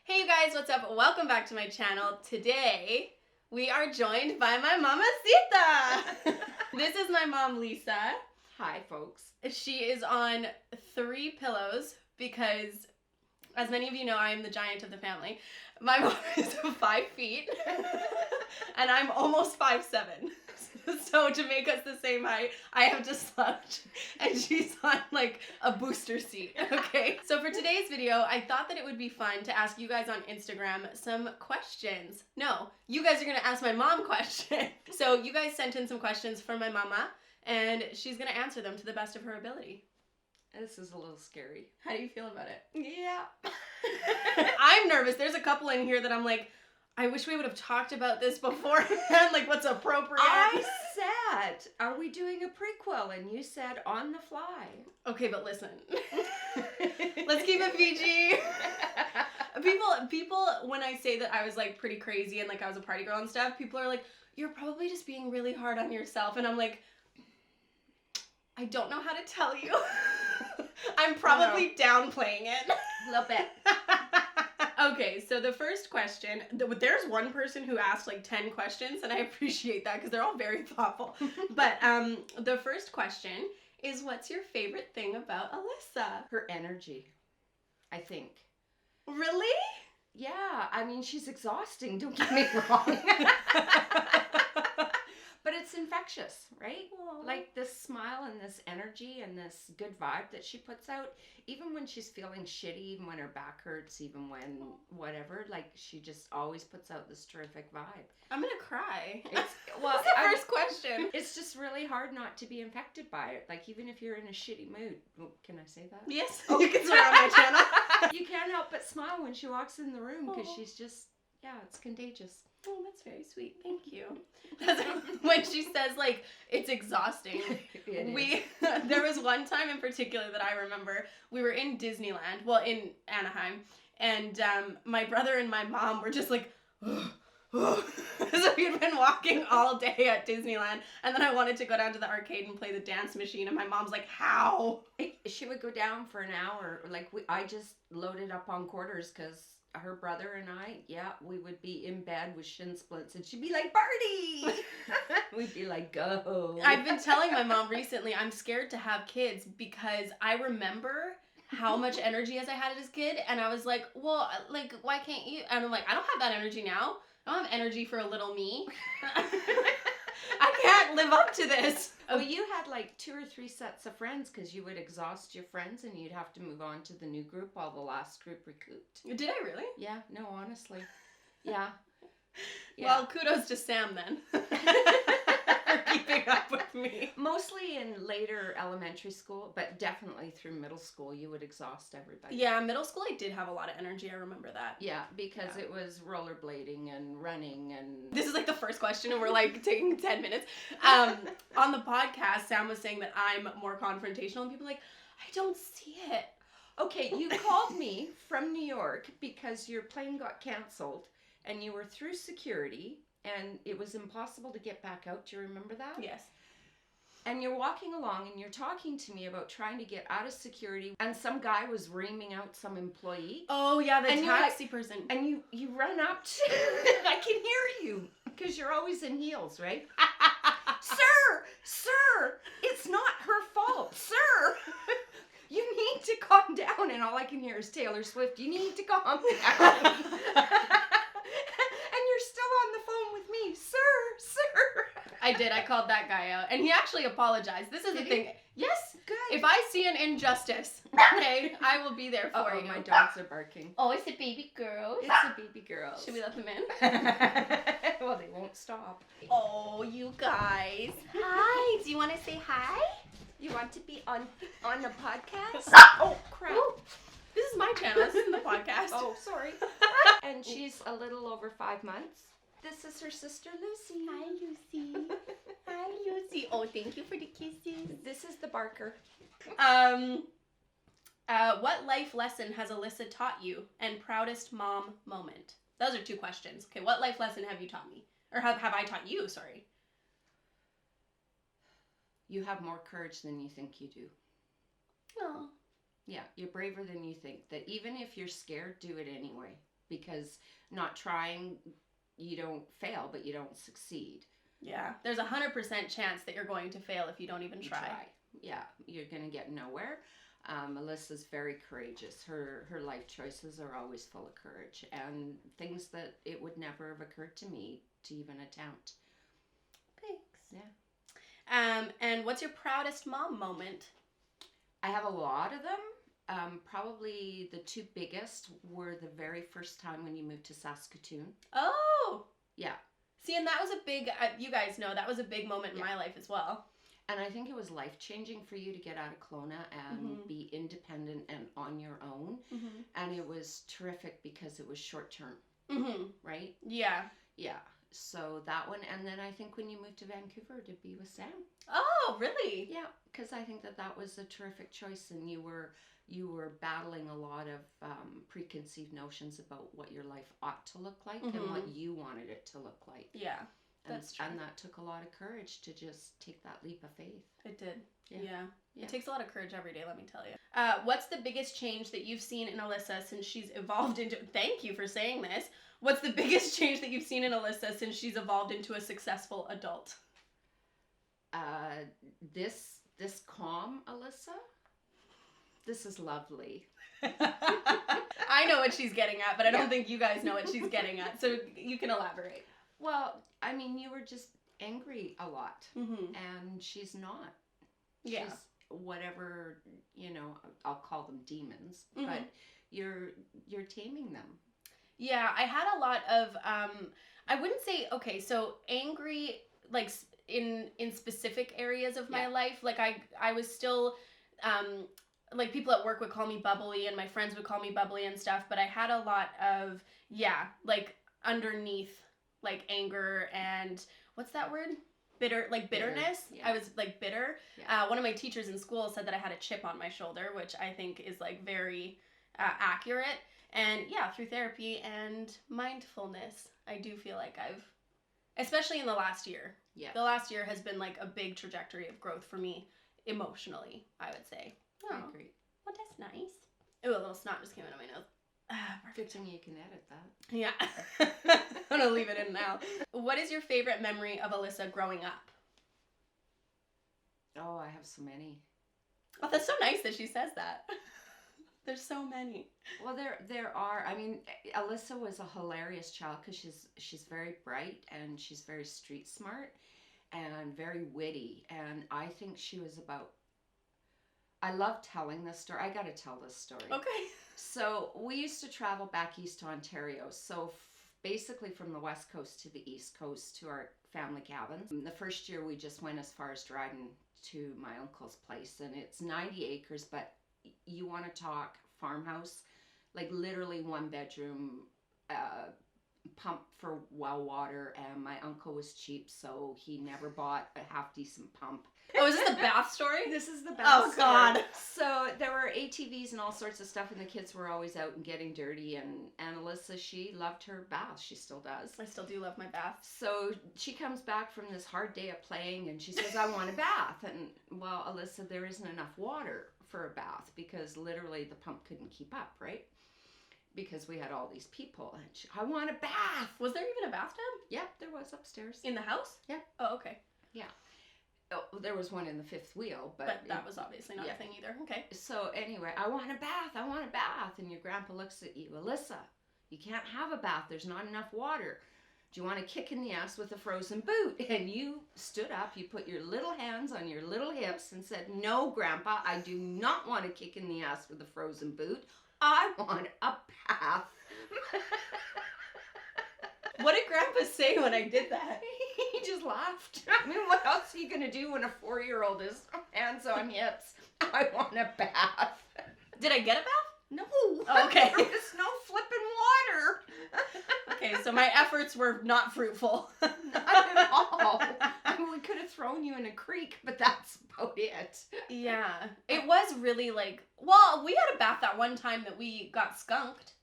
Hey you guys, what's up? Welcome back to my channel. Today, we are joined by my mamacita. This is my mom, Lisa. Hi, folks. She is on 3 pillows because, as many of you know, I am the giant of the family. My mom is 5 feet, and I'm almost 5'7". So to make us the same height, I have to slouch, and she's on like a booster seat, okay? So for today's video, I thought that it would be fun to ask you guys on Instagram some questions. No, you guys are gonna ask my mom questions. So you guys sent in some questions for my mama, and she's gonna answer them to the best of her ability. This is a little scary. How do you feel about it? Yeah. I'm nervous. There's a couple in here that I'm like, I wish we would have talked about this beforehand, like what's appropriate. I said, are we doing a prequel? And you said on the fly. Okay, but listen. Let's keep it PG. People, when I say that I was like pretty crazy and like I was a party girl and stuff, people are like, you're probably just being really hard on yourself. And I'm like, I don't know how to tell you. I'm probably downplaying it. A little bit. Okay, so the first question, there's one person who asked like 10 questions, and I appreciate that because they're all very thoughtful. But the first question is, what's your favorite thing about Alyssa? Her energy, I think. Really? Yeah, I mean, she's exhausting, don't get me wrong. But it's infectious, right? Aww. Like this smile and this energy and this good vibe that she puts out, even when she's feeling shitty, even when her back hurts, even when whatever, like she just always puts out this terrific vibe. I'm gonna cry. It's, well, That's the first question. It's just really hard not to be infected by it. Like even if you're in a shitty mood, can I say that? Yes, you can swear on my channel. You can't help but smile when she walks in the room because she's just, yeah, it's contagious. Oh, that's very sweet. Thank you. When she says, like, it's exhausting. There was one time in particular that I remember. We were in Disneyland, well, in Anaheim, and my brother and my mom were just like, so we had been walking all day at Disneyland, and then I wanted to go down to the arcade and play the dance machine, and my mom's like, how? She would go down for an hour. Like, I just loaded up on quarters because her brother and I, we would be in bed with shin splints, and she'd be like, Barty! We'd be like, go. I've been telling my mom recently I'm scared to have kids because I remember how much energy as I had as a kid, and I was like, well, like, why can't you? And I'm like, I don't have that energy now. I don't have energy for a little me. I can't live up to this. Well, you had like 2 or 3 sets of friends because you would exhaust your friends and you'd have to move on to the new group while the last group recouped. Did I really? Yeah, no, honestly. Yeah. Well, kudos to Sam then for keeping up with me. Mostly in later elementary school, but definitely through middle school, you would exhaust everybody. Yeah, middle school I did have a lot of energy. I remember that. Yeah, because it was rollerblading and running and... This is like the first question and we're like taking 10 minutes. On the podcast, Sam was saying that I'm more confrontational and people are like, I don't see it. Okay, you called me from New York because your plane got canceled and you were through security and it was impossible to get back out. Do you remember that? Yes. And you're walking along and you're talking to me about trying to get out of security and some guy was reaming out some employee. Oh yeah, the and taxi person. And you run up to... I can hear you because you're always in heels, right? Sir, it's not her fault. Sir, you need to calm down. And all I can hear is Taylor Swift. You need to calm down. And you're still on the phone with me. Sir. I did. I called that guy out. And he actually apologized. This is the thing. Yes. Good. If I see an injustice, okay, I will be there for you. My dogs are barking. Oh, it's a baby girl. It's a baby girl. Should we let them in? Well, they won't stop. Oh, you guys. Hi. Do you want to say hi? You want to be on the podcast? Oh, crap. Ooh. This is my channel. This isn't the podcast. Oh, sorry. And she's a little over 5 months. This is her sister, Lucy. Hi, Lucy. Hi, Lucy. Oh, thank you for the kisses. This is the barker. What life lesson has Alyssa taught you and proudest mom moment? Those are 2 questions. Okay, what life lesson have you taught me? Or have I taught you, sorry. You have more courage than you think you do. Oh. Yeah, you're braver than you think. That even if you're scared, do it anyway. because not trying, you don't fail, but you don't succeed. Yeah. There's 100% chance that you're going to fail if you don't even try. Yeah, you're going to get nowhere. Alyssa's very courageous. Her life choices are always full of courage and things that it would never have occurred to me to even attempt. Thanks. Yeah. And what's your proudest mom moment? I have a lot of them. Probably the two biggest were the very first time when you moved to Saskatoon. Oh! Yeah. See, and that was a big, you guys know, that was a big moment in my life as well. And I think it was life-changing for you to get out of Kelowna and be independent and on your own. Mm-hmm. And it was terrific because it was short-term, right? Yeah. Yeah. So that one. And then I think when you moved to Vancouver to be with Sam. Oh, really? Yeah, because I think that was a terrific choice. And you were battling a lot of preconceived notions about what your life ought to look like and what you wanted it to look like. Yeah. That's true. And that took a lot of courage to just take that leap of faith. It did. Yeah. It takes a lot of courage every day, let me tell you. What's the biggest change that you've seen in Alyssa since she's evolved into... Thank you for saying this. What's the biggest change that you've seen in Alyssa since she's evolved into a successful adult? This calm Alyssa. This is lovely. I know what she's getting at, but I don't think you guys know what she's getting at. So you can elaborate. Well, I mean, you were just angry a lot, Mm-hmm. and she's not. Yeah. She's whatever, I'll call them demons, but you're taming them. Yeah, I had a lot of, I wouldn't say, okay, so angry, like, in specific areas of my life. Like, I was still, like, people at work would call me bubbly, and my friends would call me bubbly and stuff, but I had a lot of, like, underneath, like, anger and, what's that word? Bitterness. Bitter. Yeah. I was, like, bitter. Yeah. One of my teachers in school said that I had a chip on my shoulder, which I think is, like, very accurate. And, through therapy and mindfulness, I do feel like I've, especially in the last year. Yeah. The last year has been, like, a big trajectory of growth for me emotionally, I would say. I agree. Well, that's nice. Ooh, a little snot just came out of my nose. Good thing you can edit that. Yeah. I'm going to leave it in now. What is your favorite memory of Alyssa growing up? Oh, I have so many. Oh, that's so nice that she says that. There's so many. Well, there are. I mean, Alyssa was a hilarious child because she's very bright and she's very street smart and very witty. And I think she was about... I love telling this story. I got to tell this story. Okay. So we used to travel back east to Ontario. So basically from the west coast to the east coast to our family cabins. The first year we just went as far as Dryden to my uncle's place. And it's 90 acres, but you want to talk farmhouse, like literally one bedroom, pump for well water, and my uncle was cheap, so he never bought a half decent pump. Oh, is this the bath story? This is the bath Oh, story. God. So there were ATVs and all sorts of stuff, and the kids were always out and getting dirty, and Alyssa, she loved her bath. She still does. I still do love my bath. So she comes back from this hard day of playing, and she says, I want a bath. And, well, Alyssa, there isn't enough water for a bath because literally the pump couldn't keep up, right? Because we had all these people, and she, I want a bath. Was there even a bathtub? Yep, there was upstairs. In the house? Yep. Oh, okay. Yeah. Oh, there was one in the fifth wheel, but that was obviously not a thing either. Okay. So anyway, I want a bath. I want a bath. And your grandpa looks at you, Alyssa, you can't have a bath. There's not enough water. Do you want to kick in the ass with a frozen boot? And you stood up, you put your little hands on your little hips and said, no, Grandpa, I do not want to kick in the ass with a frozen boot. I want a bath. What did Grandpa say when I did that? He just laughed. I mean, what else are you going to do when a 4-year-old is hands on hips? I want a bath. Did I get a bath? No. Oh, okay. There was no flipping water. Okay, so my efforts were not fruitful. Not at all. I mean, we could have thrown you in a creek, but that's about it. Yeah. It was really like, well, we had a bath that one time that we got skunked.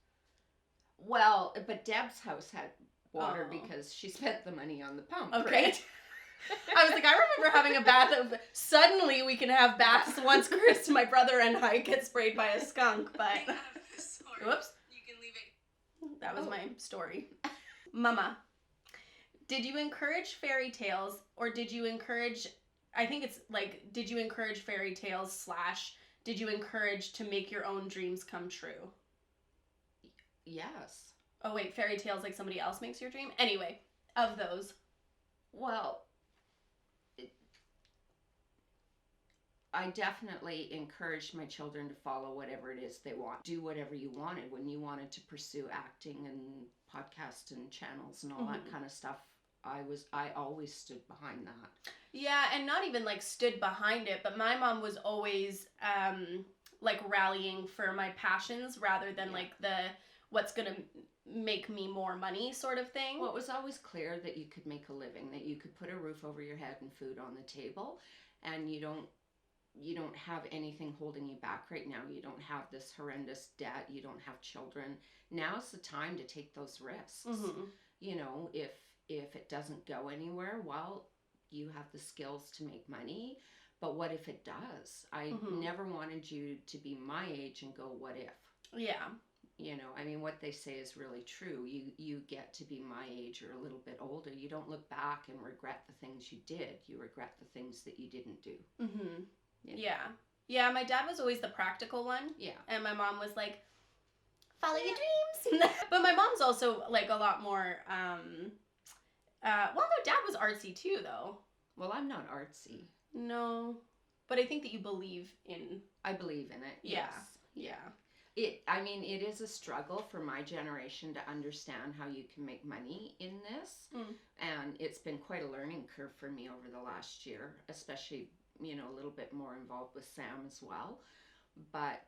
Well, but Deb's house had water Oh. because she spent the money on the pump, Okay. right? I was like, I remember having a bath. Suddenly we can have baths once Chris, my brother, and I get sprayed by a skunk, but... Whoops. You can leave it. That was my story. Mama, did you encourage fairy tales, or did you encourage, I think it's like, did you encourage fairy tales / did you encourage to make your own dreams come true? Yes. Oh wait, fairy tales like somebody else makes your dream? Anyway, of those. Well, I definitely encouraged my children to follow whatever it is they want. Do whatever you wanted. When you wanted to pursue acting and podcast and channels and all that kind of stuff, I always stood behind that. Yeah, and not even like stood behind it, but my mom was always like rallying for my passions rather than like the what's gonna make me more money sort of thing. Well, it was always clear that you could make a living, that you could put a roof over your head and food on the table, and you don't have anything holding you back right now. You don't have this horrendous debt. You don't have children. Now's the time to take those risks. You know, if it doesn't go anywhere, well, you have the skills to make money. But what if it does? I never wanted you to be my age and go, what if? Yeah. You know, I mean, what they say is really true. You get to be my age or a little bit older. You don't look back and regret the things you did. You regret the things that you didn't do. Yeah. Yeah, my dad was always the practical one. Yeah. And my mom was like, follow your dreams. But my mom's also like a lot more, well, no, dad was artsy too, though. Well, I'm not artsy. No. But I think that you believe in... I believe in it, Yeah. Yes. Yeah. I mean, it is a struggle for my generation to understand how you can make money in this. And it's been quite a learning curve for me over the last year, especially, you know, a little bit more involved with Sam as well. But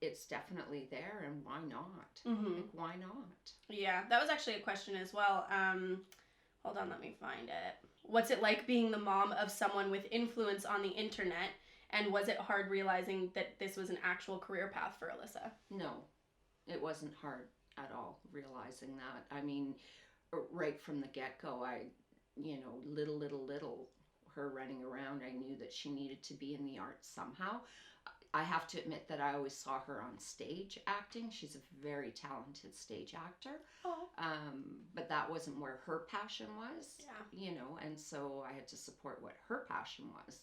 it's definitely there, and why not? Like, why not? Yeah, that was actually a question as well. Hold on, let me find it. What's it like being the mom of someone with influence on the internet? And was it hard realizing that this was an actual career path for Alyssa? No, it wasn't hard at all realizing that. I mean, right from the get-go, you know, little, her running around, I knew that she needed to be in the arts somehow. I have to admit that I always saw her on stage acting. She's a very talented stage actor. Oh. But that wasn't where her passion was. Yeah. You know, and so I had to support what her passion was.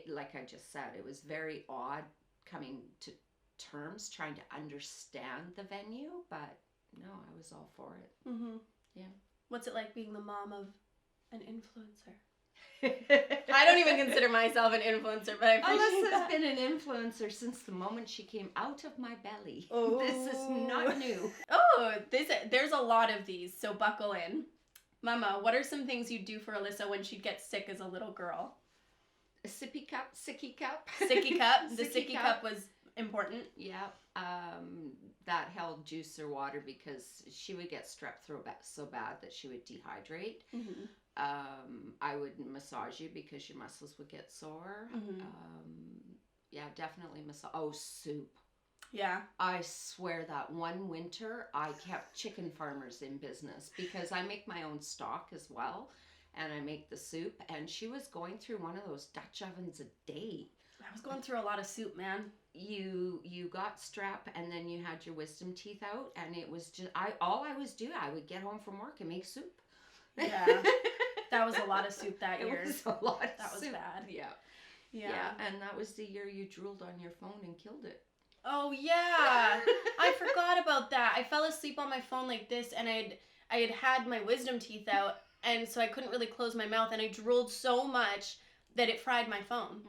Like I just said, it was very odd coming to terms, trying to understand the venue, but no, I was all for it. Yeah. What's it like being the mom of an influencer? I don't even consider myself an influencer, but I appreciate Alyssa's been an influencer since the moment she came out of my belly. Oh. This is not new. Oh, there's a lot of these, so buckle in. Mama, what are some things you'd do for Alyssa when she'd get sick as a little girl? A sippy cup, sicky cup. Sicky cup. The sicky cup was important. Yeah. That held juice or water because she would get strep throat so bad that she would dehydrate. I would massage you because your muscles would get sore. Yeah, definitely massage. Oh, soup. Yeah. I swear that one winter I kept chicken farmers in business because I make my own stock as well. And I make the soup, and she was going through one of those Dutch ovens a day. I was going through a lot of soup, man. You got strep, and then you had your wisdom teeth out, and it was just all I was doing. I would get home from work and make soup. Yeah, that was a lot of soup that year. It was a lot of that was soup. bad. Yeah, and that was the year you drooled on your phone and killed it. Oh yeah, I forgot about that. I fell asleep on my phone like this, and I had my wisdom teeth out. And so I couldn't really close my mouth, and I drooled so much that it fried my phone.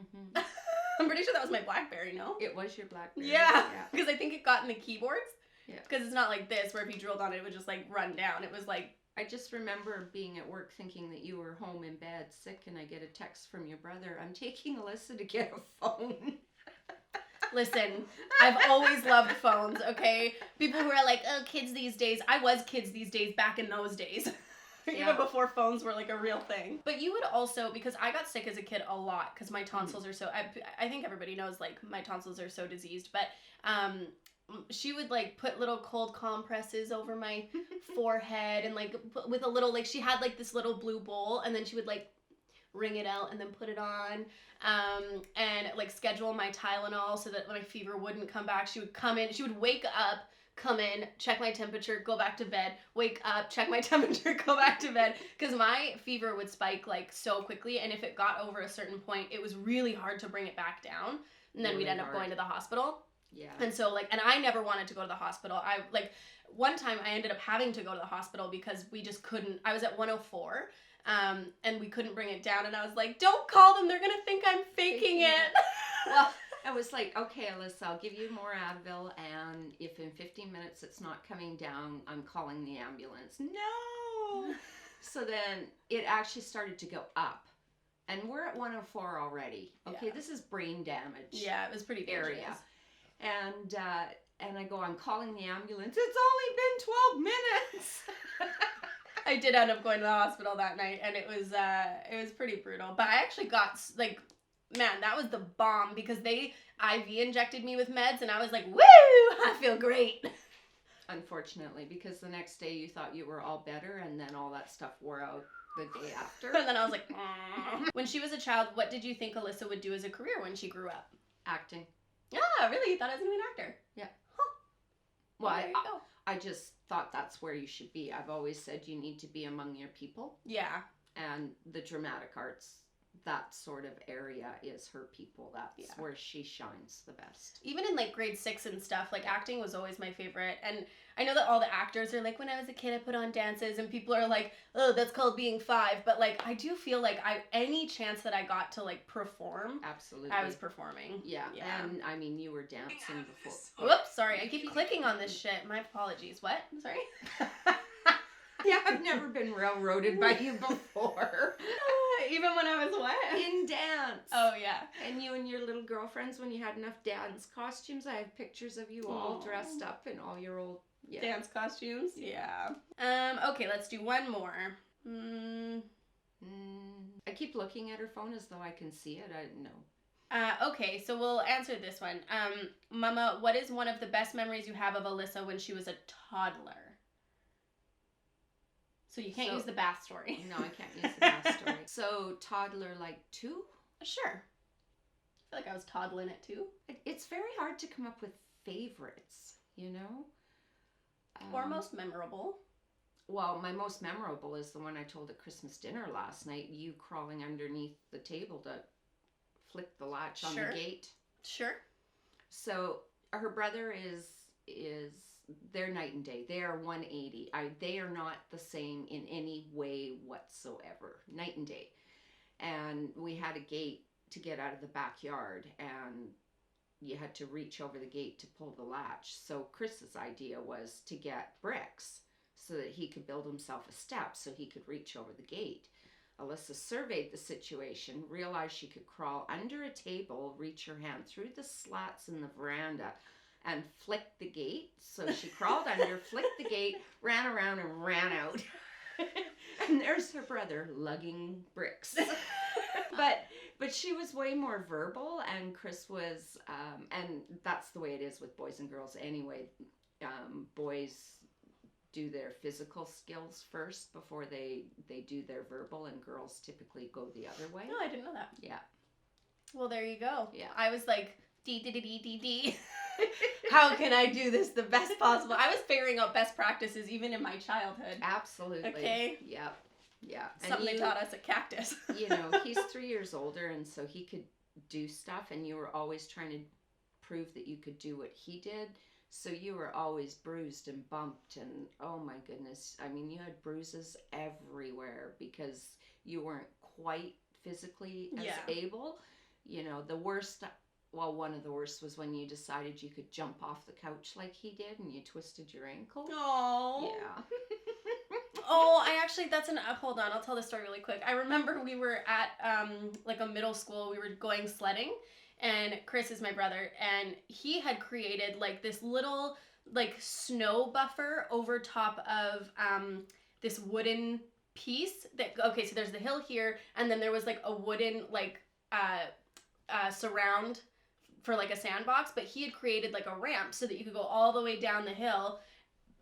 I'm pretty sure that was my BlackBerry, no? It was your BlackBerry. Yeah, because I think it got in the keyboards. Yeah. Because it's not like this, where if you drooled on it, it would just, like, run down. It was like... I just remember being at work thinking that you were home in bed, sick, and I get a text from your brother, I'm taking Alyssa to get a phone. Listen, I've always loved phones, okay? People who are like, oh, kids these days. I was kids these days back in those days. Even before phones were like a real thing. But you would also, because I got sick as a kid a lot because my tonsils are so, I think everybody knows like my tonsils are so diseased, but she would like put little cold compresses over my forehead and like with a little, like she had like this little blue bowl and then she would like wring it out and then put it on and like schedule my Tylenol so that my fever wouldn't come back. She would come in, she would wake up, come in, check my temperature, go back to bed, wake up, check my temperature, go back to bed. Because my fever would spike like so quickly. And if it got over a certain point, it was really hard to bring it back down. And then Really we'd end up hard. going to the hospital. Yeah. And so like, and I never wanted to go to the hospital. I like, one time I ended up having to go to the hospital because we just couldn't, I was at 104 and we couldn't bring it down. And I was like, don't call them. They're going to think I'm faking it. Well, I was like, okay, Alyssa, I'll give you more Advil, and if in 15 minutes it's not coming down, I'm calling the ambulance. No! So then it actually started to go up, and we're at 104 already. Okay, Yeah. This is brain damage. Yeah, it was pretty dangerous. Area. And I go, I'm calling the ambulance. It's only been 12 minutes. I did end up going to the hospital that night, and it was pretty brutal. But I actually got like, man, that was the bomb because they IV injected me with meds, and I was like, woo, I feel great. Unfortunately, because the next day you thought you were all better, and then all that stuff wore out the day after. And then I was like, when she was a child, what did you think Alyssa would do as a career when she grew up? Acting. Yeah, really? You thought I was going to be an actor? Yeah. Huh. Well, there you go. I just thought that's where you should be. I've always said you need to be among your people. Yeah. And the dramatic arts, that sort of area is her people. That's where she shines the best. Even in like grade 6 and stuff, like acting was always my favorite. And I know that all the actors are like, when I was a kid, I put on dances, and people are like, oh, that's called being 5. But like, I do feel like any chance that I got to like perform, absolutely, I was performing. Yeah. And I mean, you were dancing before. Whoops, sorry. I keep clicking on this shit. My apologies. What? Sorry. Yeah, I've never been railroaded by you before. Even when I was what? In dance. Oh, yeah. And you and your little girlfriends, when you had enough dance costumes, I have pictures of you all dressed up in all your old dance costumes. Yeah. Okay, let's do one more. I keep looking at her phone as though I can see it. I don't know. Okay, so we'll answer this one. Mama, what is one of the best memories you have of Alyssa when she was a toddler? So you can't use the bath story. No, I can't use the bath story. So toddler like 2? Sure. I feel like I was toddling at 2. It's very hard to come up with favorites, you know? Or most memorable. Well, my most memorable is the one I told at Christmas dinner last night. You crawling underneath the table to flick the latch on the gate. Sure. So her brother is they're night and day. They are 180. They are not the same in any way whatsoever. Night and day. And we had a gate to get out of the backyard, and you had to reach over the gate to pull the latch. So Chris's idea was to get bricks so that he could build himself a step so he could reach over the gate. Alyssa surveyed the situation, realized she could crawl under a table, reach her hand through the slats in the veranda, and flick the gate. So she crawled under, flicked the gate, ran around, and ran out. And there's her brother lugging bricks. But she was way more verbal, and Chris was, and that's the way it is with boys and girls anyway. Boys do their physical skills first before they do their verbal, and girls typically go the other way. No, I didn't know that. Yeah. Well, there you go. Yeah. I was like, D. How can I do this the best possible? I was figuring out best practices even in my childhood. Absolutely. Okay. Yep. Yeah. Something they taught us at Cactus. You know, he's 3 years older, and so he could do stuff, and you were always trying to prove that you could do what he did. So you were always bruised and bumped, and oh my goodness, I mean, you had bruises everywhere because you weren't quite physically as able. You know, the worst, well, one of the worst was when you decided you could jump off the couch like he did, and you twisted your ankle. Oh. Yeah. Oh, I actually, hold on, I'll tell the story really quick. I remember we were at, like a middle school, we were going sledding, and Chris is my brother, and he had created, like, this little, like, snow buffer over top of, this wooden piece that, okay, so there's the hill here, and then there was, like, a wooden, like, surround for, like, a sandbox, but he had created, like, a ramp so that you could go all the way down the hill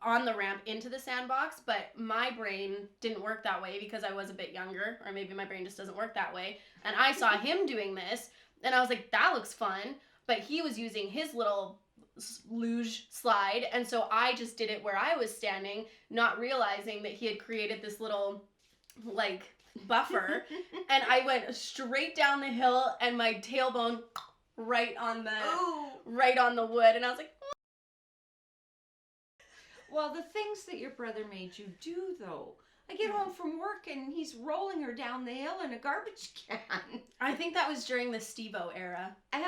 on the ramp into the sandbox, but my brain didn't work that way because I was a bit younger, or maybe my brain just doesn't work that way, and I saw him doing this, and I was like, that looks fun, but he was using his little luge slide, and so I just did it where I was standing, not realizing that he had created this little like buffer, and I went straight down the hill, and my tailbone right on the wood, and I was like, well, the things that your brother made you do, though. I get home from work and he's rolling her down the hill in a garbage can. I think that was during the Steve-O era. And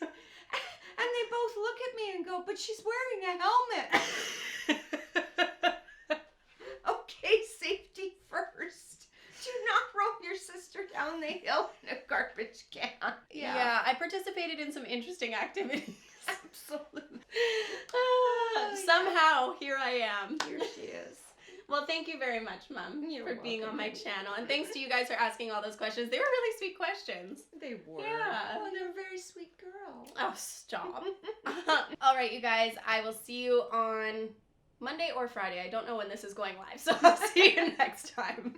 they both look at me and go, but she's wearing a helmet. Okay, safety first. Do not roll your sister down the hill in a garbage can. Yeah, I participated in some interesting activities. Absolutely. Somehow, here I am. Here she is. Well, thank you very much, Mom, for being on my welcome. channel. And thanks to you guys for asking all those questions. They were really sweet questions. They were. Yeah. Oh, they're a very sweet girl. Oh, stop. All right, you guys, I will see you on Monday or Friday. I don't know when this is going live, so I'll see you next time.